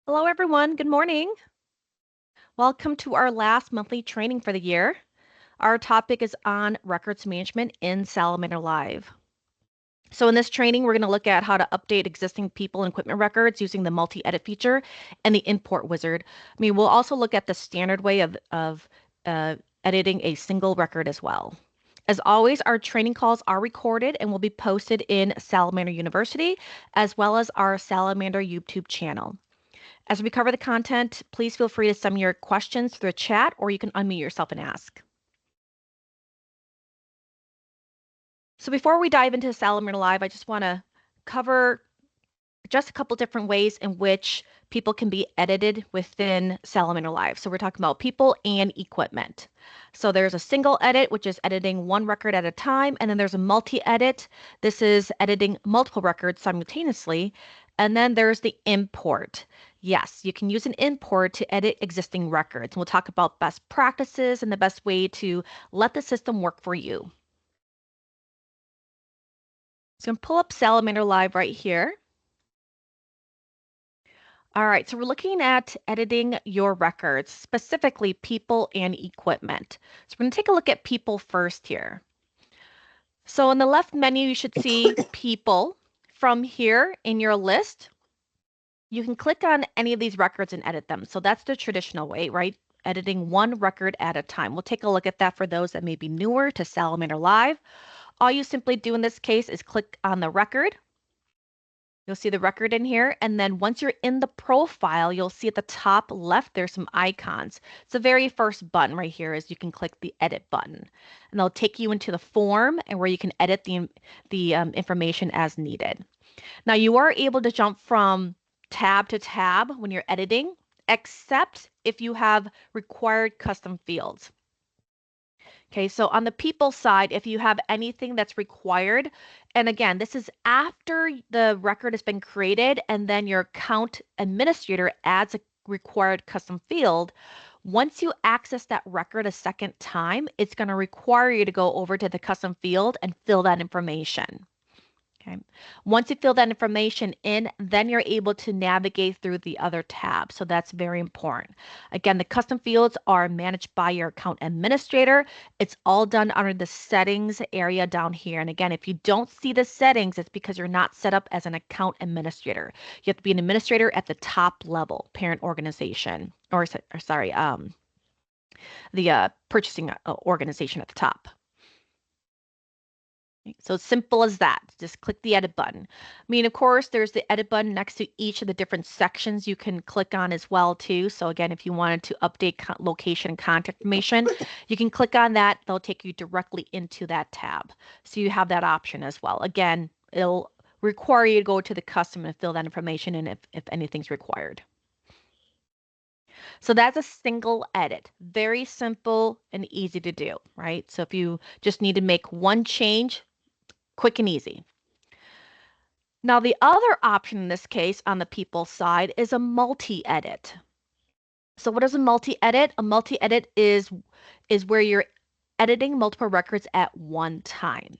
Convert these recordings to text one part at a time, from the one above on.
Hello, everyone. Good morning. Welcome to our last monthly training for the year. Our topic is on records management in Salamander Live. So in this training, we're going to look at how to update existing people and equipment records using the multi-edit feature and the import wizard. We'll also look at the standard way of editing a single record as well. As always, our training calls are recorded and will be posted in Salamander University, as well as our Salamander YouTube channel. As we cover the content, please feel free to send your questions through the chat, or you can unmute yourself and ask. So before we dive into Salamander Live, I just want to cover just a couple different ways in which people can be edited within Salamander Live. So we're talking about people and equipment. So there's a single edit, which is editing one record at a time, and then there's a multi-edit. This is editing multiple records simultaneously. And then there's the import. Yes, you can use an import to edit existing records. We'll talk about best practices and the best way to let the system work for you. So I'm going to pull up Salamander Live right here. All right, so we're looking at editing your records, specifically people and equipment. So we're going to take a look at people first here. So in the left menu, you should see people. From here in your list, you can click on any of these records and edit them. So that's the traditional way, right? Editing one record at a time. We'll take a look at that for those that may be newer to Salamander Live. All you simply do in this case is click on the record. You'll see the record in here. And then once you're in the profile, you'll see at the top left, there's some icons. It's the very first button right here is you can click the edit button. And they'll take you into the form and where you can edit the information as needed. Now you are able to jump from tab to tab when you're editing, except if you have required custom fields. Okay, so on the people side, if you have anything that's required, and again, this is after the record has been created and then your account administrator adds a required custom field, once you access that record a second time, it's going to require you to go over to the custom field and fill that information. Okay. Once you fill that information in, then you're able to navigate through the other tabs. So that's very important. Again, the custom fields are managed by your account administrator. It's all done under the settings area down here. And again, if you don't see the settings, it's because you're not set up as an account administrator. You have to be an administrator at the top level, parent organization, or sorry, the purchasing organization at the top. So simple as that. Just click the edit button. Of course, there's the edit button next to each of the different sections you can click on as well too. So again, if you wanted to update location and contact information, you can click on that. They'll take you directly into that tab. So you have that option as well. Again, it'll require you to go to the custom and fill that information in if anything's required. So that's a single edit. Very simple and easy to do, right? So if you just need to make one change, quick and easy. Now, the other option in this case on the people side is a multi-edit. So what is a multi-edit? A multi-edit is where you're editing multiple records at one time.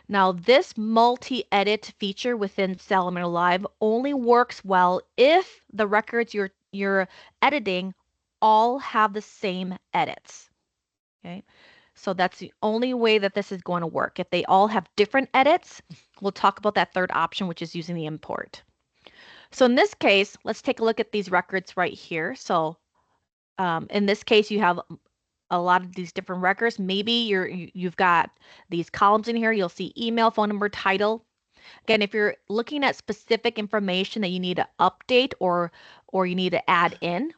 Now, this multi-edit feature within Salamander Live only works well if the records you're editing all have the same edits. Okay. So that's the only way that this is going to work. If they all have different edits, we'll talk about that third option, which is using the import. So in this case, let's take a look at these records right here. So in this case, you have a lot of these different records. Maybe you've got these columns in here. You'll see email, phone number, title. Again, if you're looking at specific information that you need to update or you need to add in,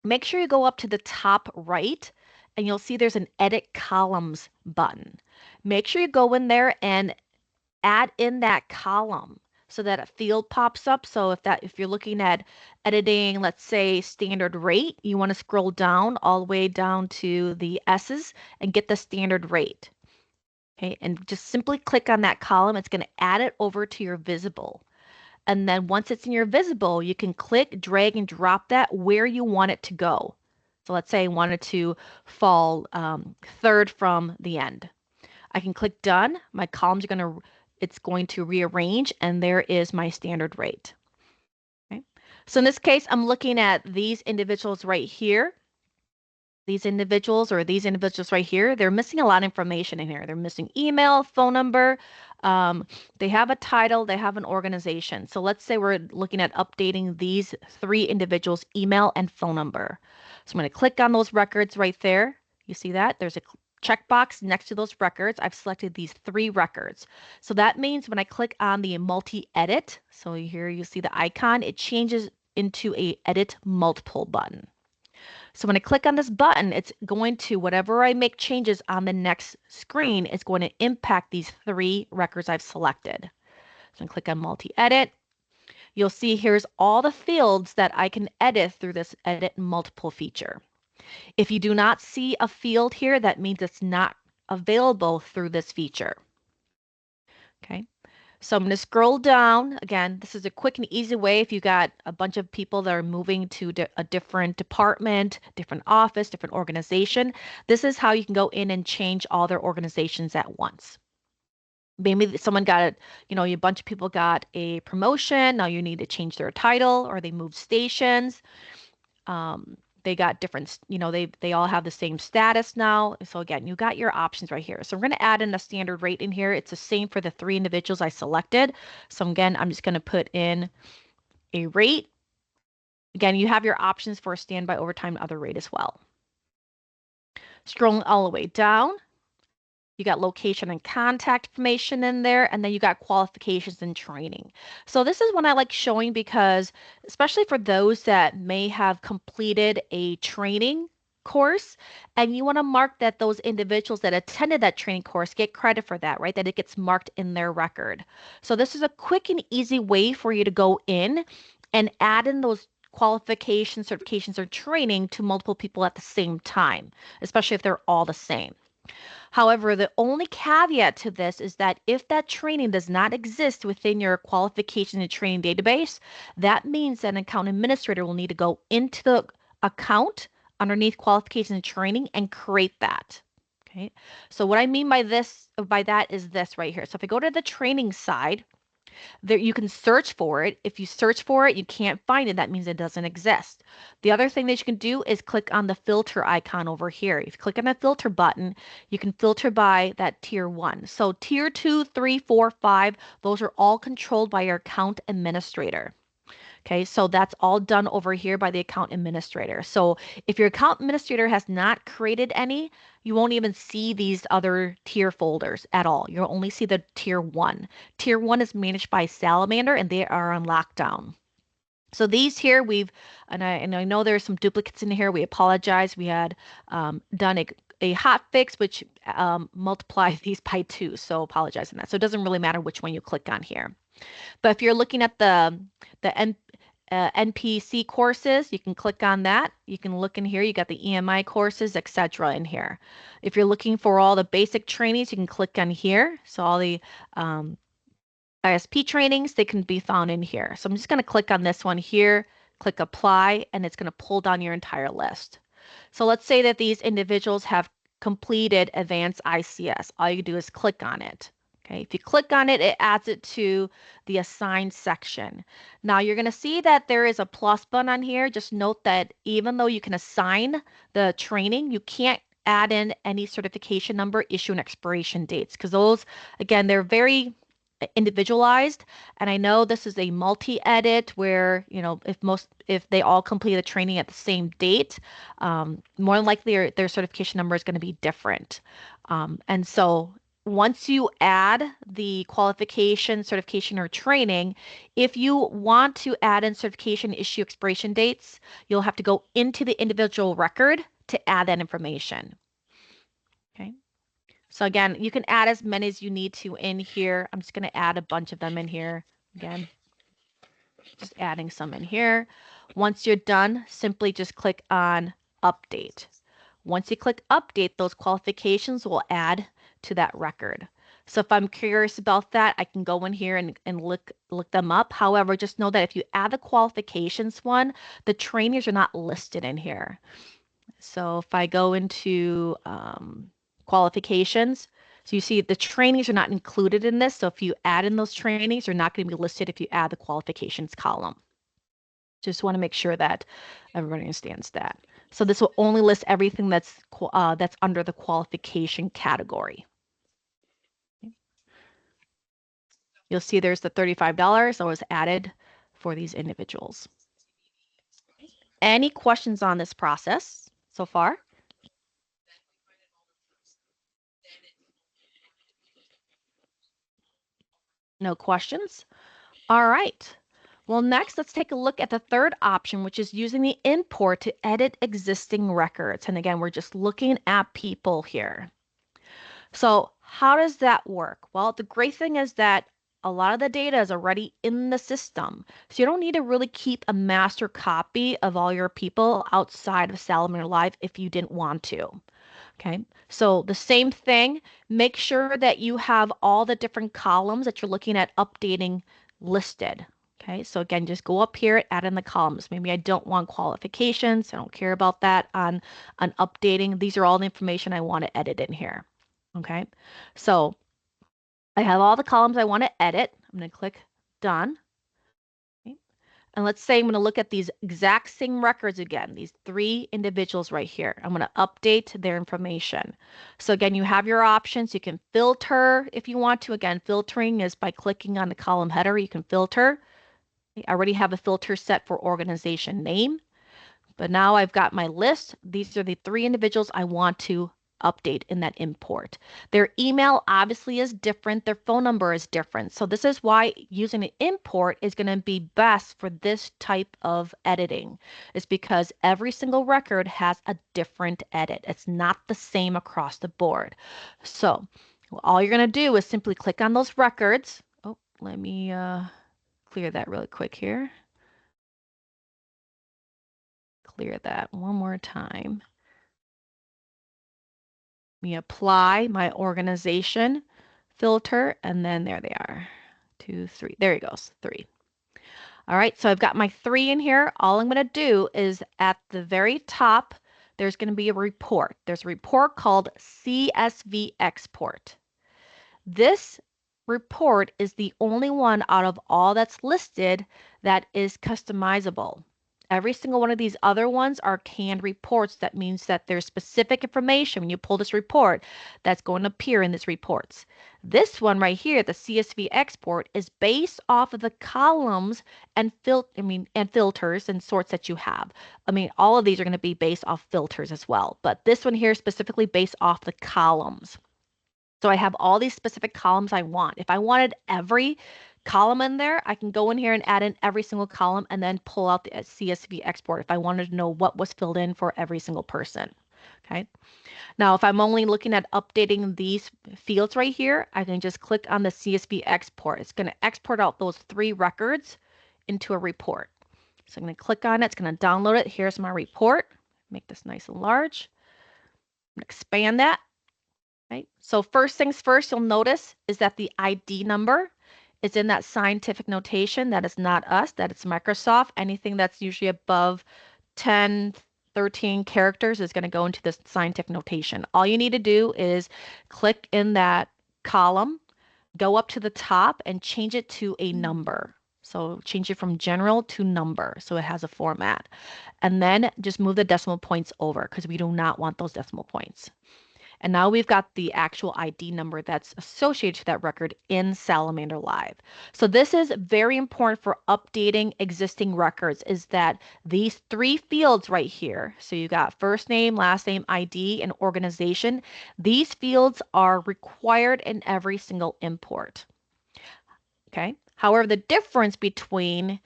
make sure you go up to the top right and you'll see there's an edit columns button. Make sure you go in there and add in that column so that a field pops up. So if you're looking at editing, let's say standard rate, you want to scroll down all the way down to the S's and get the standard rate. Okay, and just simply click on that column. It's going to add it over to your visible. And then once it's in your visible, you can click, drag, and drop that where you want it to go. So let's say I wanted to fall third from the end. I can click done. My columns are it's going to rearrange, and there is my standard rate. Okay. So in this case, I'm looking at these individuals right here. These individuals right here, they're missing a lot of information in here. They're missing email, phone number. They have a title, they have an organization. So let's say we're looking at updating these 3 individuals' email and phone number. So I'm going to click on those records right there. You see that? There's a checkbox next to those records. I've selected these 3 records. So that means when I click on the multi-edit, so here you see the icon, it changes into a edit multiple button. So when I click on this button, it's going to, whatever I make changes on the next screen, is going to impact these 3 records I've selected. So I click on multi-edit. You'll see here's all the fields that I can edit through this edit multiple feature. If you do not see a field here, that means it's not available through this feature. Okay. So I'm going to scroll down. Again, this is a quick and easy way if you got a bunch of people that are moving to a different department, different office, different organization. This is how you can go in and change all their organizations at once. Maybe someone got, a bunch of people got a promotion. Now you need to change their title, or they moved stations. They got different, they all have the same status now. So again, you got your options right here. So we're going to add in a standard rate in here. It's the same for the 3 individuals I selected. So again, I'm just going to put in a rate. Again, you have your options for a standby, overtime, other rate as well. Scrolling all the way down, you got location and contact information in there, and then you got qualifications and training. So this is one I like showing because, especially for those that may have completed a training course, and you want to mark that those individuals that attended that training course get credit for that, right? That it gets marked in their record. So this is a quick and easy way for you to go in and add in those qualifications, certifications, or training to multiple people at the same time, especially if they're all the same. However, the only caveat to this is that if that training does not exist within your qualification and training database, that means that an account administrator will need to go into the account underneath qualification and training and create that. Okay. So what I mean by that is this right here. So if I go to the training side, there you can search for it. If you search for it, you can't find it. That means it doesn't exist. The other thing that you can do is click on the filter icon over here. If you click on the filter button, you can filter by that tier 1. So tier 2, 3, 4, 5, those are all controlled by your account administrator. Okay, so that's all done over here by the account administrator. So if your account administrator has not created any, you won't even see these other tier folders at all. You'll only see the tier 1. Tier 1 is managed by Salamander, and they are on lockdown. So these here and I know there's some duplicates in here. We apologize. We had done a hot fix which multiplied these by 2. So apologize on that. So it doesn't really matter which one you click on here. But if you're looking at the NPC courses, you can click on that. You can look in here. You got the EMI courses, etc. in here. If you're looking for all the basic trainings, you can click on here. So all the ISP trainings, they can be found in here. So I'm just going to click on this one here, click apply, and it's going to pull down your entire list. So let's say that these individuals have completed advanced ICS. All you do is click on it. Okay, if you click on it, it adds it to the assigned section. Now you're going to see that there is a plus button on here. Just note that even though you can assign the training, you can't add in any certification number, issue, and expiration dates, because those, again, they're very individualized. And I know this is a multi-edit where, if they all complete the training at the same date, more than likely their certification number is going to be different. And so once you add the qualification, certification, or training, if you want to add in certification, issue, expiration dates, you'll have to go into the individual record to add that information. Okay. So again, you can add as many as you need to in here. I'm just going to add a bunch of them in here. Again, just adding some in here. Once you're done, simply just click on update. Once you click update, those qualifications will add to that record. So if I'm curious about that, I can go in here and look them up. However, just know that if you add the qualifications one, the trainers are not listed in here. So if I go into qualifications, so you see the trainings are not included in this. So if you add in those trainings, they're not going to be listed if you add the qualifications column. Just want to make sure that everybody understands that. So this will only list everything that's under the qualification category. You'll see there's the $35 that was added for these individuals. Any questions on this process so far? No questions? All right. Well, next, let's take a look at the third option, which is using the import to edit existing records. And again, we're just looking at people here. So how does that work? Well, the great thing is that a lot of the data is already in the system. So you don't need to really keep a master copy of all your people outside of Salamander Live if you didn't want to. Okay, so the same thing, make sure that you have all the different columns that you're looking at updating listed. Okay, so again, just go up here, add in the columns. Maybe I don't want qualifications. I don't care about that on updating. These are all the information I want to edit in here. Okay, so I have all the columns I want to edit. I'm going to click done. Okay. And let's say I'm going to look at these exact same records again, these 3 individuals right here. I'm going to update their information. So again, you have your options. You can filter if you want to. Again, filtering is by clicking on the column header. You can filter. I already have a filter set for organization name. But now I've got my list. These are the 3 individuals I want to update in that import. Their email obviously is different. Their phone number is different. So this is why using an import is going to be best for this type of editing. It's because every single record has a different edit. It's not the same across the board. So all you're going to do is simply click on those records. Oh, let me clear that really quick here. Clear that one more time. Let me apply my organization filter, and then there they are. 2, 3. There it goes. 3. All right, so I've got my 3 in here. All I'm going to do is at the very top, there's going to be a report. There's a report called CSV export. This report is the only one out of all that's listed that is customizable. Every single one of these other ones are canned reports. That means that there's specific information when you pull this report that's going to appear in these reports. This one right here, the CSV export, is based off of the columns and filters and sorts that you have. I mean, all of these are going to be based off filters as well, but this one here is specifically based off the columns. So I have all these specific columns I want. If I wanted every column in there, I can go in here and add in every single column and then pull out the CSV export if I wanted to know what was filled in for every single person. Okay. Now, if I'm only looking at updating these fields right here, I can just click on the CSV export. It's going to export out those 3 records into a report. So I'm going to click on it. It's going to download it. Here's my report. Make this nice and large. I'm going to expand that. Right? So first things first, you'll notice is that the ID number is in that scientific notation. That is not us, that is Microsoft. Anything that's usually above 10, 13 characters is going to go into this scientific notation. All you need to do is click in that column, go up to the top and change it to a number. So change it from general to number so it has a format. And then just move the decimal points over because we do not want those decimal points. And now we've got the actual ID number that's associated to that record in Salamander Live. So this is very important for updating existing records, is that these 3 fields right here, so you got first name, last name, ID, and organization, these fields are required in every single import. Okay. However, the difference between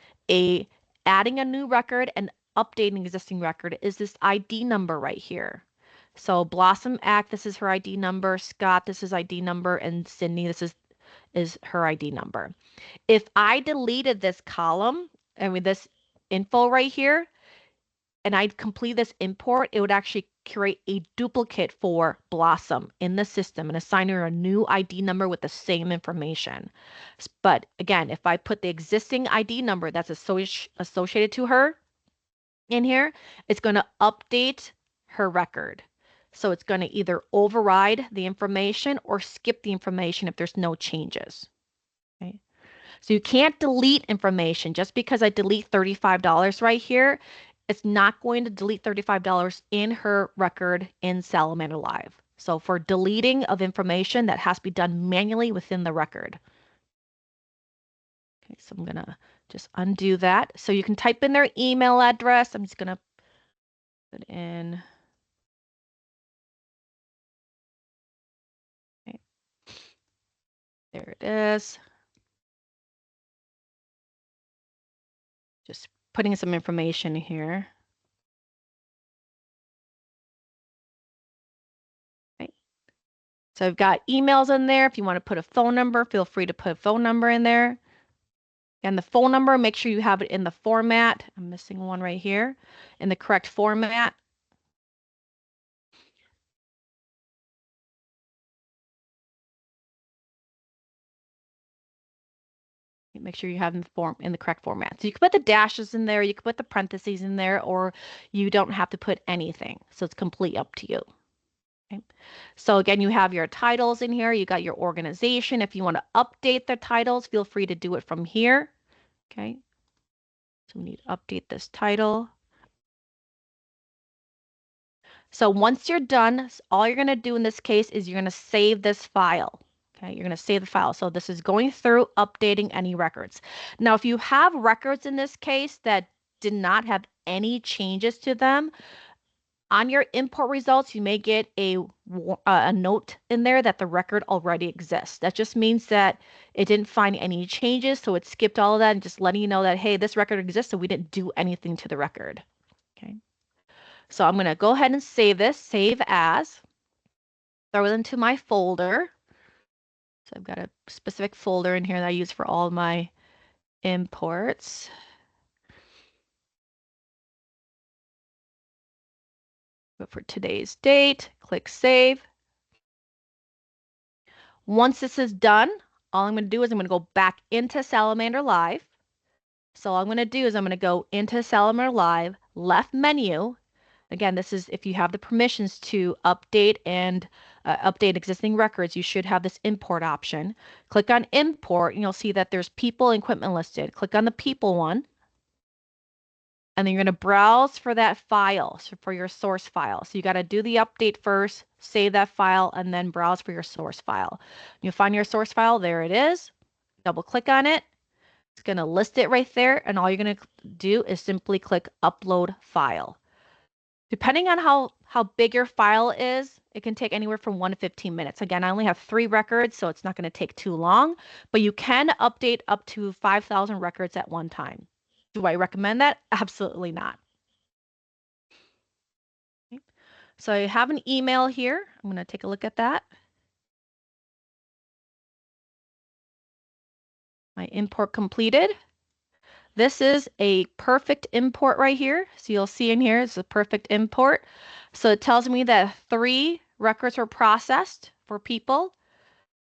adding a new record and updating existing record is this ID number right here. So Blossom Act, this is her ID number. Scott, this is ID number. And Sydney, this is her ID number. If I deleted this column, this info right here, and I'd complete this import, it would actually create a duplicate for Blossom in the system and assign her a new ID number with the same information. But again, if I put the existing ID number that's associated to her in here, it's going to update her record. So it's going to either override the information or skip the information if there's no changes. Okay. So you can't delete information. Just because I delete $35 right here, it's not going to delete $35 in her record in Salamander Live. So for deleting of information, that has to be done manually within the record. Okay, so I'm going to just undo that. So you can type in their email address. I'm just going to put in. Okay. There it is. Just putting some information here. Okay. So I've got emails in there. If you want to put a phone number, feel free to put a phone number in there. And the phone number, make sure you have it in the format. I'm missing one right here. In the correct format. Make sure you have in the correct format. So you can put the dashes in there, you can put the parentheses in there, or you don't have to put anything. So it's completely up to you. Okay. So again, you have your titles in here. You got your organization. If you want to update the titles, feel free to do it from here. Okay. So we need to update this title. So once you're done, all you're going to do in this case is you're going to save this file. Okay, you're going to save the file. So this is going through updating any records. Now, if you have records in this case that did not have any changes to them, on your import results, you may get a note in there that the record already exists. That just means that it didn't find any changes, so it skipped all of that and just letting you know that, hey, this record exists, so we didn't do anything to the record. Okay. So I'm going to go ahead and save this, save as, throw it into my folder. So I've got a specific folder in here that I use for all my imports. But for today's date, click save. Once this is done, all I'm going to do is I'm going to go back into Salamander Live. So all I'm going to do is I'm going to go into Salamander Live, left menu. Again, this is if you have the permissions to update and update existing records, you should have this import option. Click on import and you'll see that there's people and equipment listed. Click on the people one. And then you're going to browse for that file, so for your source file. So you got to do the update first, save that file, and then browse for your source file. You'll find your source file. There it is. Double click on it. It's going to list it right there. And all you're going to do is simply click upload file. Depending on how big your file is, it can take anywhere from 1 to 15 minutes. Again, I only have 3 records, so it's not going to take too long, but you can update up to 5,000 records at one time. Do I recommend that? Absolutely not. Okay. So I have an email here. I'm going to take a look at that. My import completed. This is a perfect import right here. So you'll see in here, it's a perfect import. So it tells me that 3 records were processed for people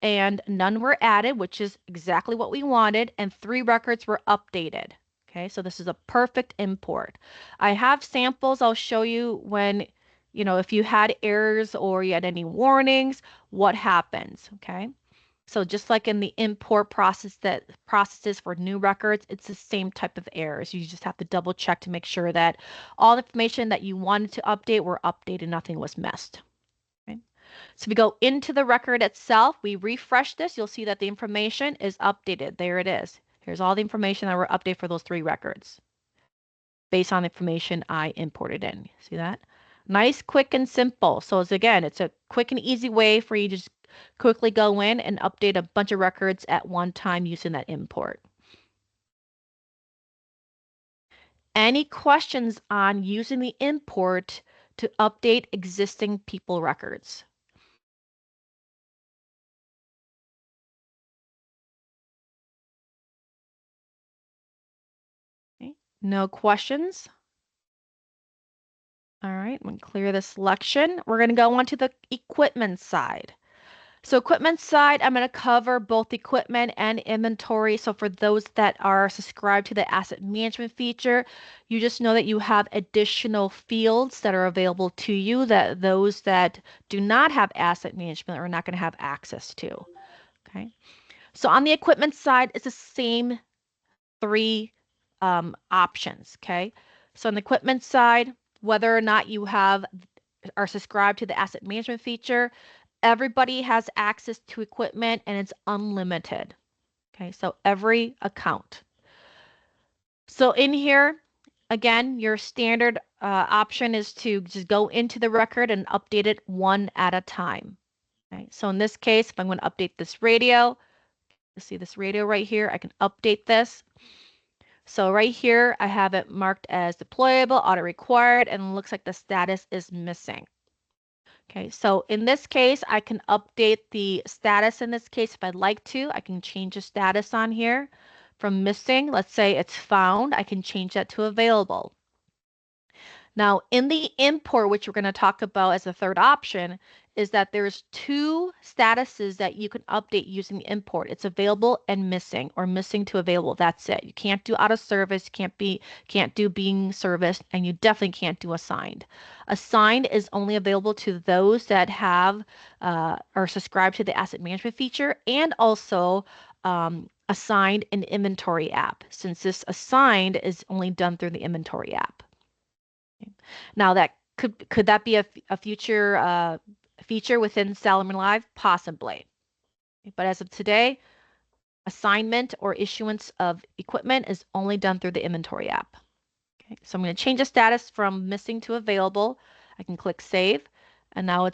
and none were added, which is exactly what we wanted, and 3 records were updated. Okay, so this is a perfect import. I have samples I'll show you when, if you had errors or you had any warnings, what happens, okay? So just like in the import processes for new records, it's the same type of errors. You just have to double check to make sure that all the information that you wanted to update were updated, nothing was missed. Okay. So we go into the record itself, we refresh this, you'll see that the information is updated. There it is. Here's all the information that were updated for those 3 records based on the information I imported in. See that? Nice, quick, and simple. So it's a quick and easy way for you to just quickly go in and update a bunch of records at one time using that import. Any questions on using the import to update existing people records? Okay. No questions? All right, I'm going to clear the selection. We're going to go on to the equipment side. So equipment side, I'm going to cover both equipment and inventory. So for those that are subscribed to the asset management feature, you just know that you have additional fields that are available to you that those that do not have asset management are not going to have access to. Okay. So on the equipment side, it's the same three options, okay? So on the equipment side, whether or not you are subscribed to the asset management feature, everybody has access to equipment and it's unlimited. Okay, so every account. So in here, again, your standard option is to just go into the record and update it one at a time. Okay, so in this case, if I'm going to update this radio, you see this radio right here, I can update this. So right here, I have it marked as deployable, auto required, and it looks like the status is missing. Okay, so in this case, I can update the status in this case if I'd like to. I can change the status on here from missing. Let's say it's found. I can change that to available. Now, in the import, which we're going to talk about as a third option, is that there's two statuses that you can update using the import. It's available and missing, or missing to available. That's it. You can't do out of service, can't do being serviced, and you definitely can't do assigned. Assigned is only available to those that have are subscribed to the asset management feature, and also assigned an inventory app, since this assigned is only done through the inventory app. Now that could that be a future feature within Salomon Live? Possibly. But as of today, assignment or issuance of equipment is only done through the inventory app. Okay, so I'm going to change the status from missing to available. I can click save, and now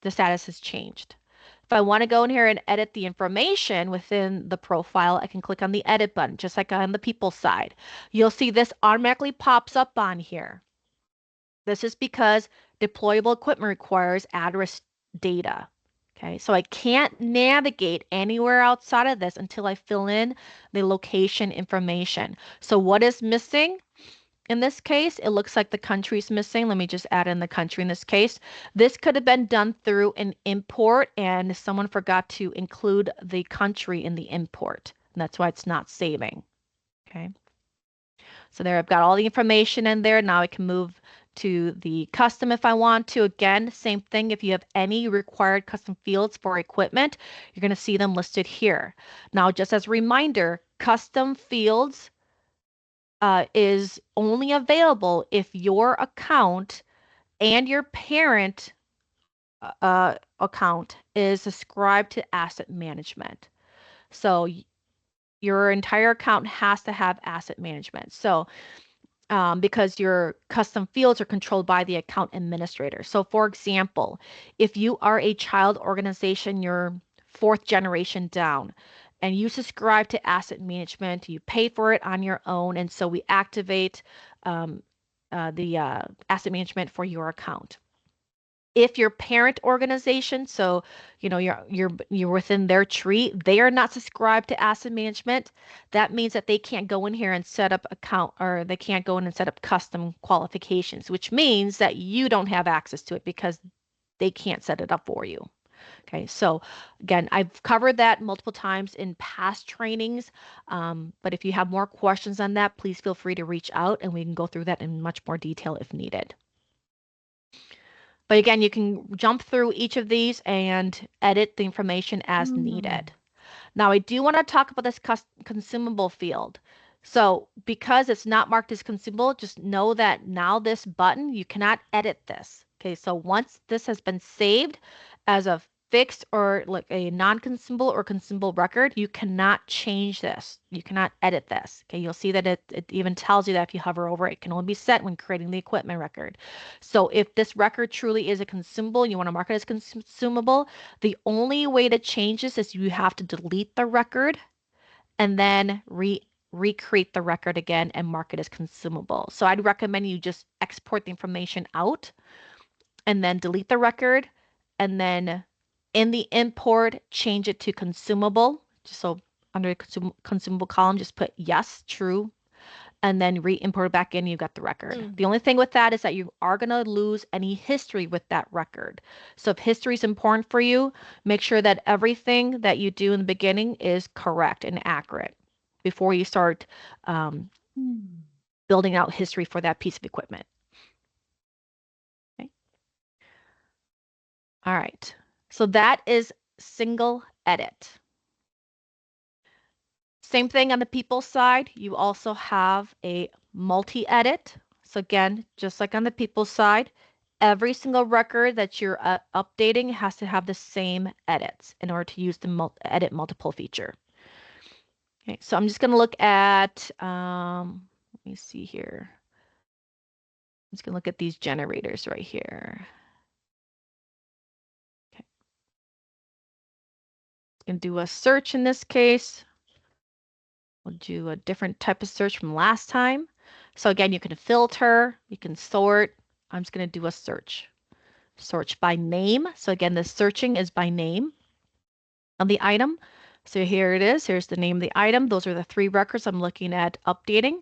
the status has changed. If I want to go in here and edit the information within the profile, I can click on the edit button, just like on the people side. You'll see this automatically pops up on here. This is because deployable equipment requires address data. Okay, so I can't navigate anywhere outside of this until I fill in the location information. So what is missing? In this case, it looks like the country is missing. Let me just add in the country in this case. This could have been done through an import and someone forgot to include the country in the import. And that's why it's not saving. Okay. So there I've got all the information in there. Now I can move to the custom if I want to. Again, same thing. If you have any required custom fields for equipment, you're going to see them listed here. Now, just as a reminder, custom fields is only available if your account and your parent account is subscribed to asset management. So your entire account has to have asset management. So because your custom fields are controlled by the account administrator. So for example, if you are a child organization, you're fourth generation down, and you subscribe to asset management, you pay for it on your own, and so we activate the asset management for your account. If your parent organization, so you know you're within their tree, they are not subscribed to asset management, that means that they can't go in here and set up account, or they can't go in and set up custom qualifications, which means that you don't have access to it because they can't set it up for you. Okay, so again, I've covered that multiple times in past trainings, but if you have more questions on that, please feel free to reach out and we can go through that in much more detail if needed. But again, you can jump through each of these and edit the information as needed. Now, I do want to talk about this consumable field. So because it's not marked as consumable, just know that now this button, you cannot edit this. Okay, so once this has been saved as a fixed or like a non-consumable or consumable record, you cannot change this. You cannot edit this. Okay, you'll see that it even tells you that if you hover over it, it can only be set when creating the equipment record. So if this record truly is a consumable, you want to mark it as consumable, the only way to change this is you have to delete the record and then recreate the record again and mark it as consumable. So I'd recommend you just export the information out and then delete the record, and then in the import, change it to consumable. Just so under the consumable column, just put yes, true, and then re-import it back in, you got the record. The only thing with that is that you are going to lose any history with that record. So if history is important for you, make sure that everything that you do in the beginning is correct and accurate before you start building out history for that piece of equipment. Okay. All right. So that is single edit. Same thing on the people side. You also have a multi-edit. So again, just like on the people side, every single record that you're updating has to have the same edits in order to use the edit multiple feature. Okay, so I'm just going to look at, let me see here. I'm just going to look at these generators right here. Okay. Going to do a search in this case. We'll do a different type of search from last time. So again, you can filter, you can sort. I'm just going to do a search. Search by name. So again, the searching is by name of the item. So here it is. Here's the name of the item. Those are the 3 records I'm looking at updating.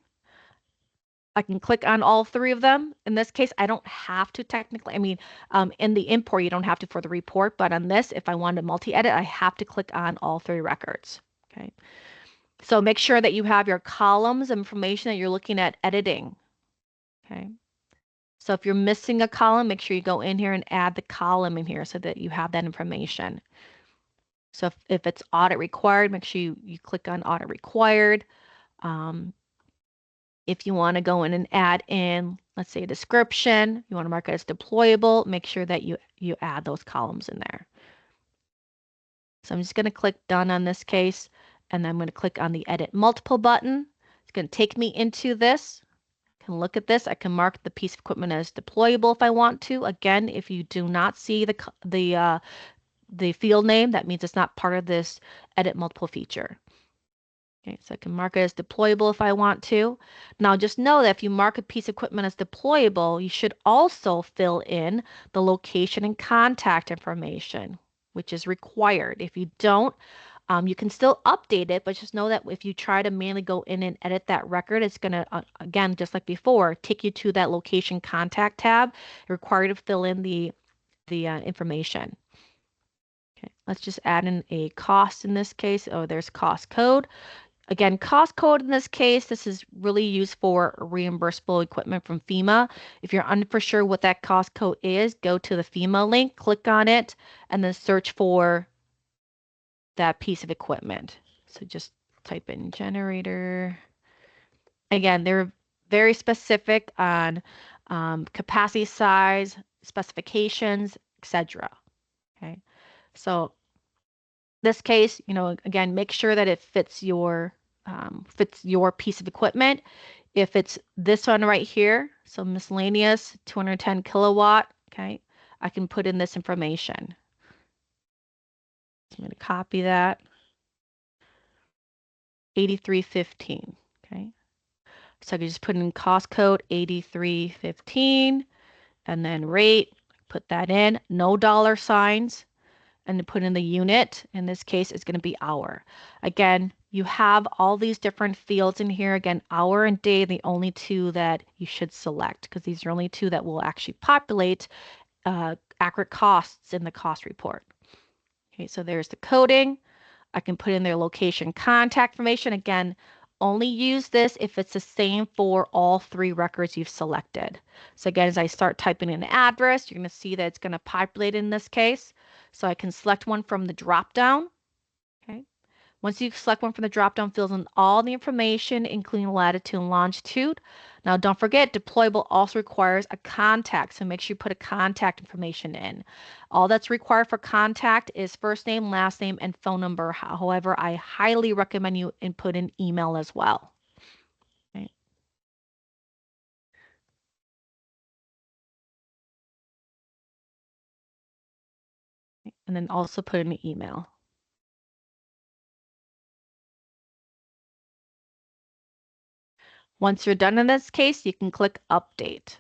I can click on all 3 of them. In this case, I don't have to technically, in the import, you don't have to for the report, but on this, if I want to multi-edit, I have to click on all 3 records. Okay. So make sure that you have your columns of information that you're looking at editing. Okay. So if you're missing a column, make sure you go in here and add the column in here so that you have that information. So if it's audit required, make sure you click on audit required. If you want to go in and add in, let's say a description, you want to mark it as deployable, make sure that you add those columns in there. So I'm just going to click done on this case, and then I'm going to click on the edit multiple button. It's going to take me into this. I can look at this. I can mark the piece of equipment as deployable if I want to. Again, if you do not see the field name, that means it's not part of this edit multiple feature. Okay, so I can mark it as deployable if I want to. Now just know that if you mark a piece of equipment as deployable, you should also fill in the location and contact information, which is required. If you don't, you can still update it, but just know that if you try to manually go in and edit that record, it's going to, again, just like before, take you to that location contact tab, required to fill in the information. Okay, let's just add in a cost in this case. Oh, there's cost code. Again, cost code in this case, this is really used for reimbursable equipment from FEMA. If you're unsure sure what that cost code is, go to the FEMA link, click on it, and then search for that piece of equipment. So just type in generator. Again, they're very specific on capacity size, specifications, etc. Okay, so this case, again, make sure that it fits your piece of equipment. If it's this one right here, so miscellaneous 210 kilowatt, okay, I can put in this information. So I'm going to copy that. 8315, okay. So I can just put in cost code 8315 and then rate, put that in, no dollar signs, and then put in the unit. In this case, it's going to be hour. Again, you have all these different fields in here. Again, hour and day are the only 2 that you should select because these are only 2 that will actually populate accurate costs in the cost report. Okay, so there's the coding. I can put in their location contact information. Again, only use this if it's the same for all 3 records you've selected. So again, as I start typing in the address, you're going to see that it's going to populate in this case. So I can select one from the drop-down. Okay. Once you select one from the drop-down, fills in all the information, including latitude and longitude. Now, don't forget, deployable also requires a contact, so make sure you put a contact information in. All that's required for contact is first name, last name, and phone number. However, I highly recommend you input an email as well. Okay. And then also put in an email. Once you're done in this case, you can click Update.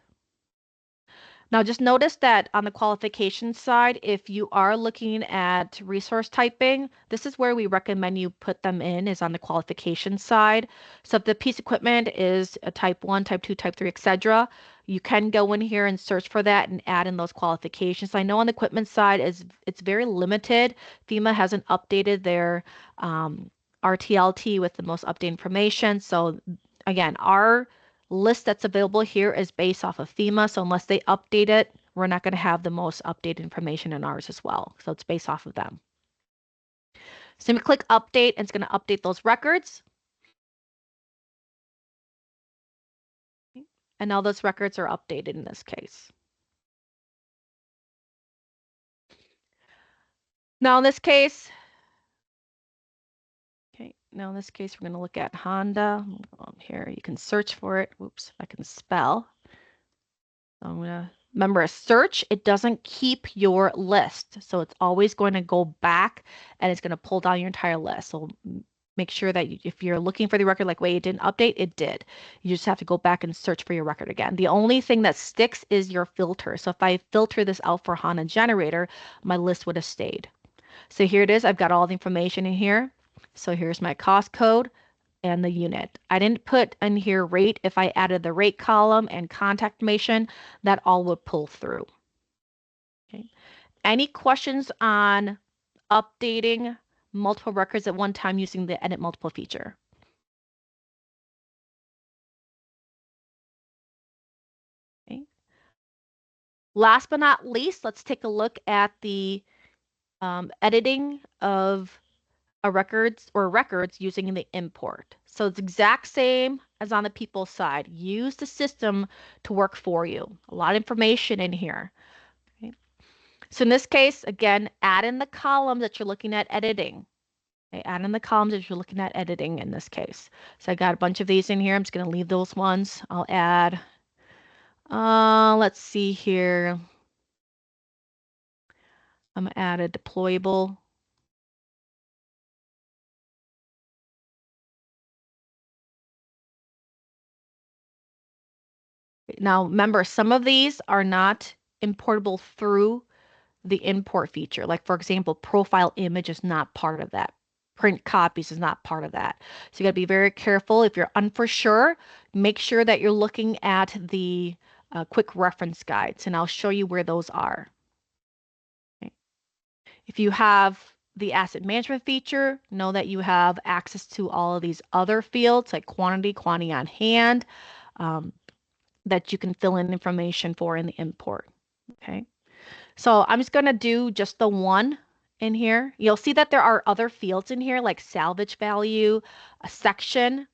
Now just notice that on the qualification side, if you are looking at resource typing, this is where we recommend you put them in, is on the qualification side. So if the piece of equipment is a type 1, type 2, type 3, etc., you can go in here and search for that and add in those qualifications. I know on the equipment side, it's very limited. FEMA hasn't updated their RTLT with the most updated information. So again, our list that's available here is based off of FEMA, so unless they update it, we're not going to have the most updated information in ours as well. So it's based off of them. So I'm going to click Update, and it's going to update those records. And now those records are updated in this case. Now in this case, okay, now in this case, we're going to look at Honda. Here, you can search for it. Oops, I can spell. I'm going to remember a search, it doesn't keep your list. So it's always going to go back and it's going to pull down your entire list. So make sure that if you're looking for the record, like, wait, it didn't update, it did. You just have to go back and search for your record again. The only thing that sticks is your filter. So if I filter this out for Honda generator, my list would have stayed. So here it is. I've got all the information in here. So here's my cost code and the unit. I didn't put in here rate. If I added the rate column and contact information, that all would pull through. Okay. Any questions on updating multiple records at one time using the edit multiple feature? Okay. Last but not least, let's take a look at the editing of records using the import. So it's exact same as on the people side. Use the system to work for you. A lot of information in here. Okay. So in this case, again, add in the columns that you're looking at editing. Okay, add in the columns that you're looking at editing in this case. So I got a bunch of these in here. I'm just going to leave those ones. I'll add, let's see here. I'm going to add a deployable. Now, remember, some of these are not importable through the import feature. Like, for example, profile image is not part of that. Print copies is not part of that. So you got to be very careful. If you're unsure, make sure that you're looking at the quick reference guides, and I'll show you where those are. Okay. If you have the asset management feature, know that you have access to all of these other fields like quantity on hand, that you can fill in information for in the import. Okay. So I'm just going to do just the one in here. You'll see that there are other fields in here like salvage value, a section.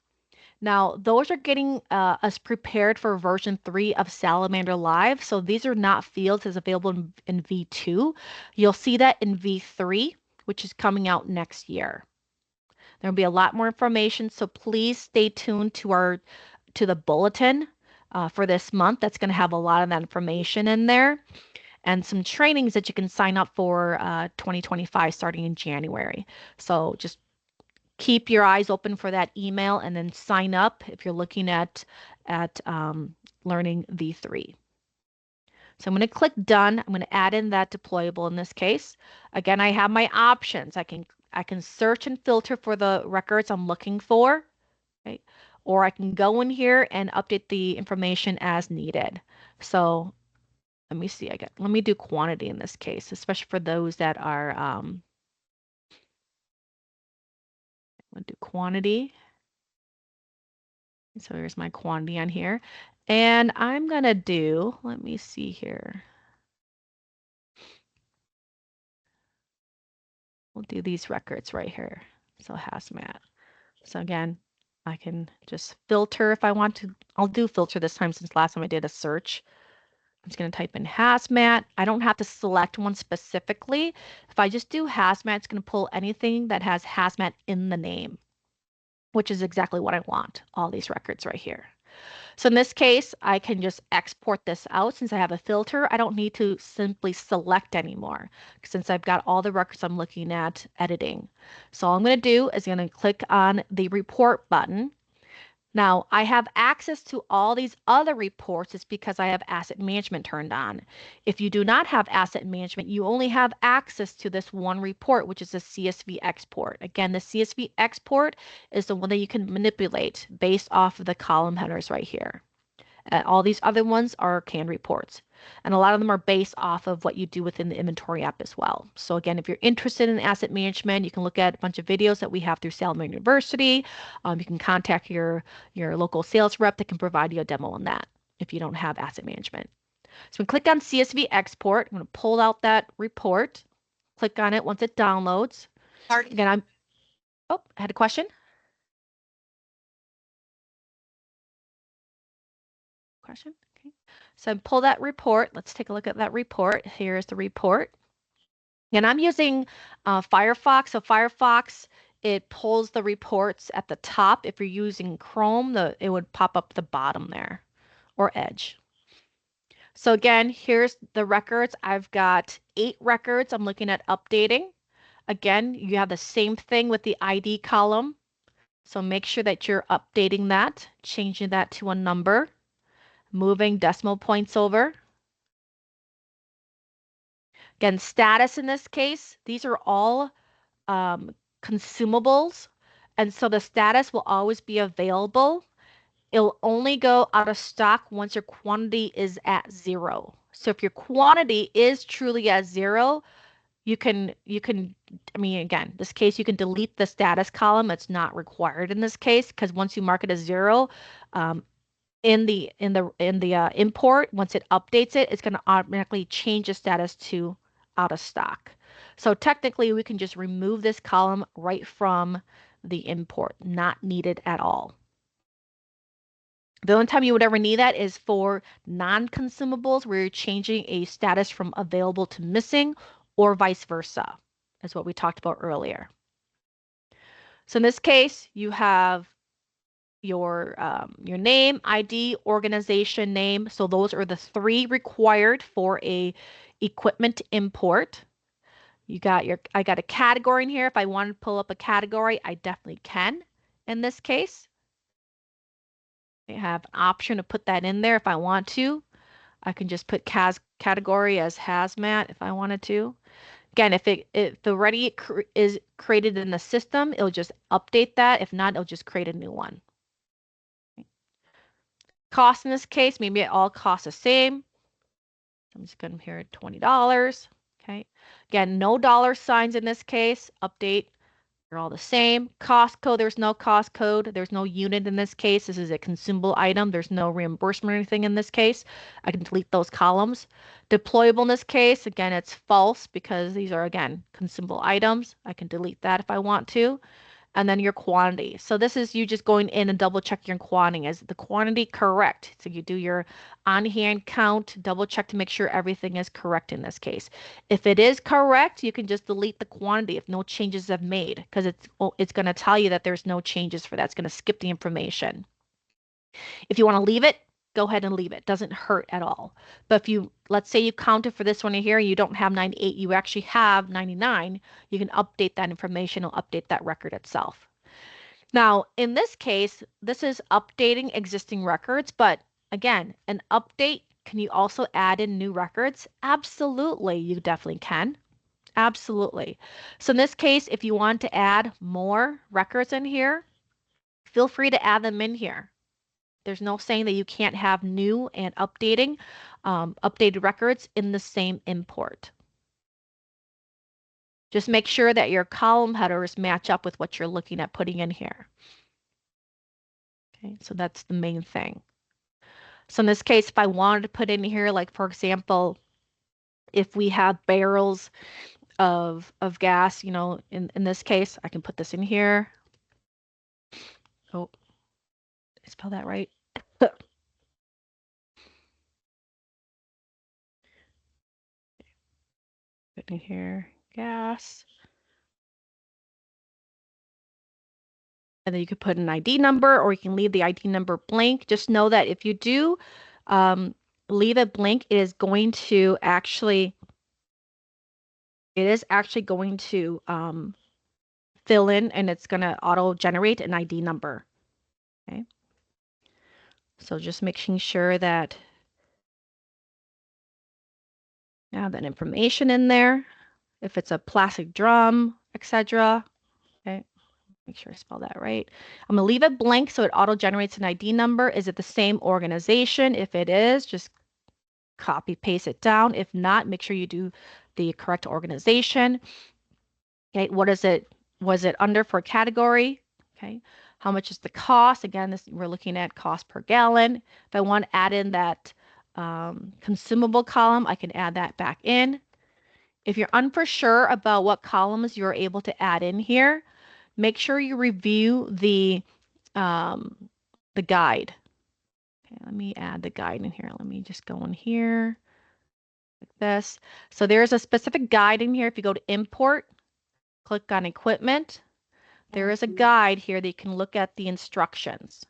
Now, those are getting us prepared for version 3 of Salamander Live. So these are not fields as available in V2. You'll see that in V3, which is coming out next year. There'll be a lot more information, so please stay tuned to the bulletin for this month. That's going to have a lot of that information in there, and some trainings that you can sign up for 2025 starting in January. So just keep your eyes open for that email and then sign up if you're looking at learning V3. So I'm going to click done. I'm going to add in that deployable in this case. Again, I have my options. I can search and filter for the records I'm looking for, okay? Or I can go in here and update the information as needed. So let me see. Let me do quantity in this case, especially for those that are. I'm going to do quantity. So here's my quantity on here, and I'm going to do. Let me see here. We'll do these records right here. So hazmat. So again, I can just filter if I want to. I'll do filter this time since last time I did a search. I'm just going to type in hazmat. I don't have to select one specifically. If I just do hazmat, it's going to pull anything that has hazmat in the name, which is exactly what I want, all these records right here. So in this case, I can just export this out. Since I have a filter, I don't need to simply select anymore since I've got all the records I'm looking at editing. So all I'm going to do is I'm going to click on the report button. Now, I have access to all these other reports. It's because I have asset management turned on. If you do not have asset management, you only have access to this one report, which is a CSV export. Again, the CSV export is the one that you can manipulate based off of the column headers right here. All these other ones are canned reports. And a lot of them are based off of what you do within the inventory app as well. So again, if you're interested in asset management, you can look at a bunch of videos that we have through Salamander University. You can contact your local sales rep that can provide you a demo on that if you don't have asset management. So we click on CSV export. I'm going to pull out that report. Click on it once it downloads. Again, I had a question. question. Okay. So pull that report. Let's take a look at that report. Here's the report. And I'm using Firefox. So Firefox, it pulls the reports at the top. If you're using Chrome, it would pop up the bottom there, or Edge. So again, here's the records. I've got 8 records I'm looking at updating. Again, you have the same thing with the ID column. So make sure that you're updating that, changing that to a number, moving decimal points over. Again, status in this case, these are all consumables. And so the status will always be available. It'll only go out of stock once your quantity is at 0. So if your quantity is truly at 0, you can, I mean, again, this case, you can delete the status column. It's not required in this case, because once you mark it as 0, in the import, once it updates it, it's going to automatically change the status to out of stock. So technically, we can just remove this column right from the import, not needed at all. The only time you would ever need that is for non-consumables where you're changing a status from available to missing, or vice versa, is what we talked about earlier. So in this case, you have your name, ID, organization name. So those are the 3 required for a equipment import. I got a category in here. If I want to pull up a category, I definitely can in this case. I have an option to put that in there if I want to. I can just put category as hazmat if I wanted to. Again, if already is created in the system, it'll just update that. If not, it'll just create a new one. Cost in this case, maybe it all costs the same. I'm just going to here at $20. Okay. Again, no dollar signs in this case. Update. They're all the same. Cost code, there's no cost code. There's no unit in this case. This is a consumable item. There's no reimbursement or anything in this case. I can delete those columns. Deployable in this case, again, it's false because these are, again, consumable items. I can delete that if I want to. And then your quantity. So this is you just going in and double check your quantity. Is the quantity correct? So you do your on-hand count, double check to make sure everything is correct in this case. If it is correct, you can just delete the quantity if no changes have made, because it's going to tell you that there's no changes for that. It's going to skip the information. If you want to leave it, go ahead and leave it. Doesn't hurt at all. But if you, let's say you counted for this one here, you don't have 98, you actually have 99, you can update that information or update that record itself. Now, in this case, this is updating existing records, but again, an update, can you also add in new records? Absolutely, you definitely can. Absolutely. So in this case, if you want to add more records in here, feel free to add them in here. There's no saying that you can't have new and updated records in the same import. Just make sure that your column headers match up with what you're looking at putting in here. Okay, so that's the main thing. So in this case, if I wanted to put in here, like for example, if we have barrels of gas, you know, in this case, I can put this in here. Oh, did I spell that right? Put in here, gas. And then you could put an ID number, or you can leave the ID number blank. Just know that if you do leave it blank, it is going to actually, going to fill in, and it's going to auto generate an ID number. Okay. So just making sure that you have that information in there. If it's a plastic drum, etc. Okay. Make sure I spell that right. I'm going to leave it blank so it auto generates an ID number. Is it the same organization? If it is, just copy paste it down. If not, make sure you do the correct organization. Okay, what is it? Was it under for category? Okay, how much is the cost? Again, we're looking at cost per gallon. If I want to add in that consumable column, I can add that back in. If you're unsure about what columns you're able to add in here, make sure you review the guide. Okay, let me add the guide in here. Let me just go in here like this. So there's a specific guide in here. If you go to import, click on equipment, there is a guide here that you can look at the instructions.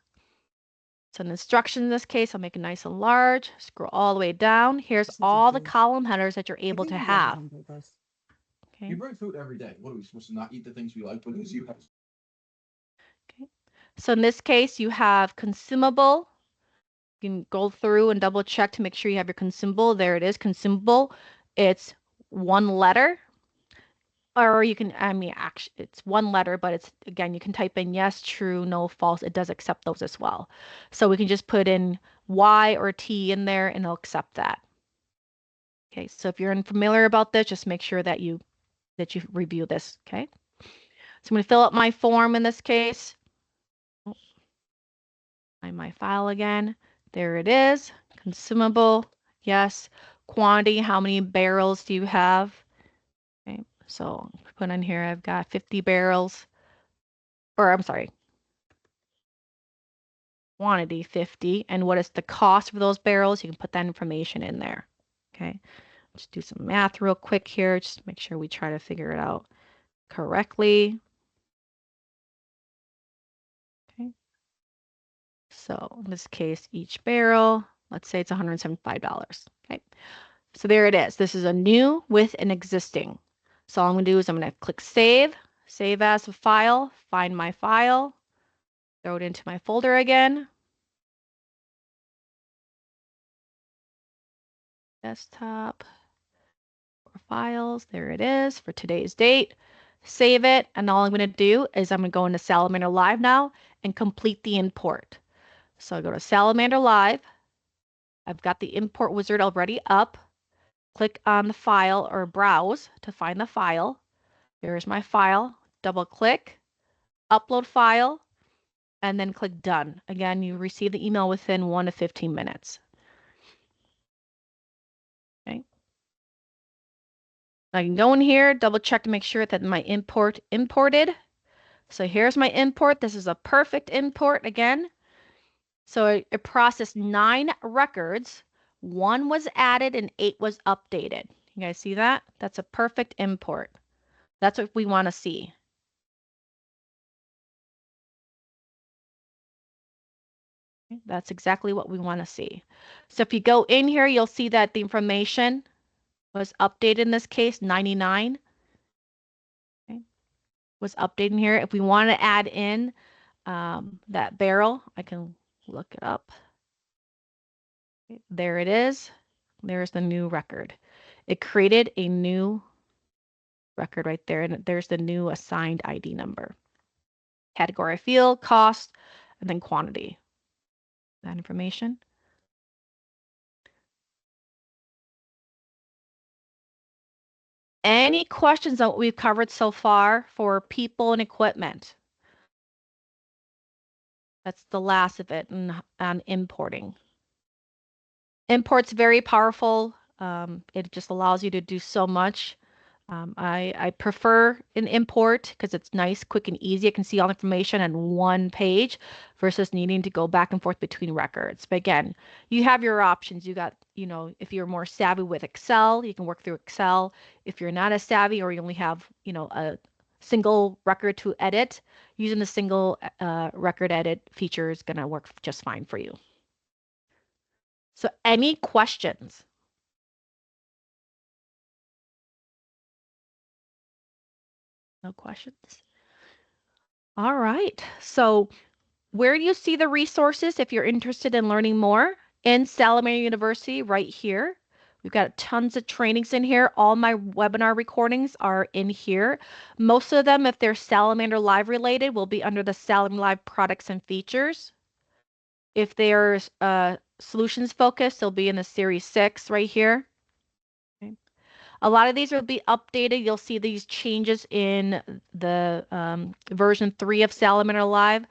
So an instruction in this case, I'll make it nice and large, scroll all the way down. Here's all the column headers that you're able to have. Okay. You bring food every day. What are we supposed to not eat the things we like because you have? Okay. So in this case, you have consumable. You can go through and double check to make sure you have your consumable. There it is, consumable. It's one letter. Or you can, I mean, actually, it's one letter, but it's, again, you can type in yes, true, no, false. It does accept those as well. So we can just put in Y or T in there and it'll accept that. Okay, so if you're unfamiliar about this, just make sure that you review this, okay? So I'm going to fill out my form in this case. Find my file again. There it is, consumable, yes. Quantity, how many barrels do you have? Okay, so put in here, I've got 50 barrels, or I'm sorry, quantity 50, and what is the cost for those barrels? You can put that information in there. Okay, let's do some math real quick here, just to make sure we try to figure it out correctly. Okay, so in this case, each barrel, let's say it's $175. Okay, so there it is. This is a new with an existing. So all I'm going to do is I'm going to click save as a file, find my file, throw it into my folder again. Desktop or files, there it is for today's date. Save it, and all I'm going to do is I'm going to go into Salamander Live now and complete the import. So I go to Salamander Live. I've got the import wizard already up. Click on the file or browse to find the file. There's my file. Double click, upload file, and then click done. Again, you receive the email within 1 to 15 minutes. Okay. I can go in here, double check to make sure that my import imported. So here's my import. This is a perfect import again. So it processed 9 records. 1 was added and 8 was updated. You guys see that? That's a perfect import. That's what we want to see. That's exactly what we want to see. So if you go in here, you'll see that the information was updated in this case, 99. Okay. Was updated here. If we want to add in that barrel, I can look it up. Okay. There it is. There's the new record. It created a new record right there, and there's the new assigned ID number. Category field, cost, and then quantity. That information. Any questions on what we've covered so far for people and equipment? That's the last of it on importing. Import's very powerful. It just allows you to do so much. I prefer an import because it's nice, quick, and easy. I can see all the information on one page versus needing to go back and forth between records. But again, you have your options. You got, if you're more savvy with Excel, you can work through Excel. If you're not as savvy or you only have, a single record to edit, using the single record edit feature is going to work just fine for you. So any questions? No questions? All right. So where do you see the resources if you're interested in learning more? In Salamander University right here. We've got tons of trainings in here. All my webinar recordings are in here. Most of them, if they're Salamander Live related, will be under the Salamander Live products and features. If they're solutions focused, they'll be in the Series 6 right here. Okay. A lot of these will be updated. You'll see these changes in the version 3 of Salamander Live.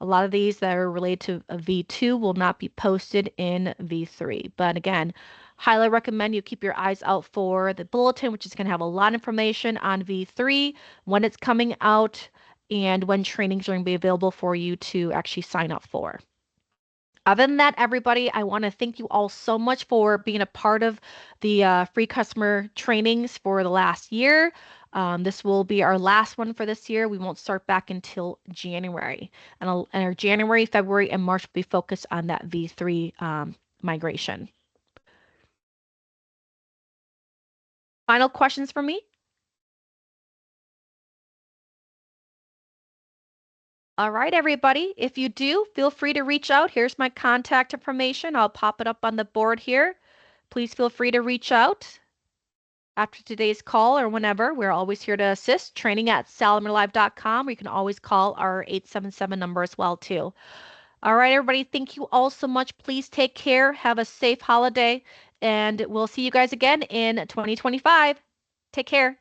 A lot of these that are related to a V2 will not be posted in V3. But again, highly recommend you keep your eyes out for the bulletin, which is going to have a lot of information on V3, when it's coming out, and when trainings are going to be available for you to actually sign up for. Other than that, everybody, I want to thank you all so much for being a part of the free customer trainings for the last year. This will be our last one for this year. We won't start back until January. And our January, February, and March will be focused on that V3 migration. Final questions for me? All right, everybody. If you do, feel free to reach out. Here's my contact information. I'll pop it up on the board here. Please feel free to reach out after today's call or whenever. We're always here to assist. Training at salamarlive.com. You can always call our 877 number as well, too. All right, everybody. Thank you all so much. Please take care. Have a safe holiday, and we'll see you guys again in 2025. Take care.